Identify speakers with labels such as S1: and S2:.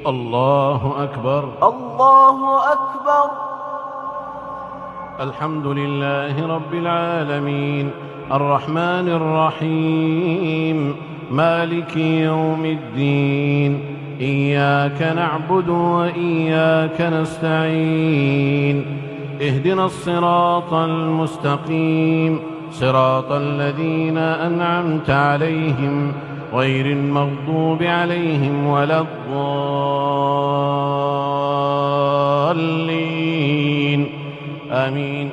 S1: الله أكبر.
S2: الله أكبر.
S1: الحمد لله رب العالمين الرحمن الرحيم مالك يوم الدين إياك نعبد وإياك نستعين اهدنا الصراط المستقيم صراط الذين أنعمت عليهم غير المغضوب عليهم ولا الضالين آمين.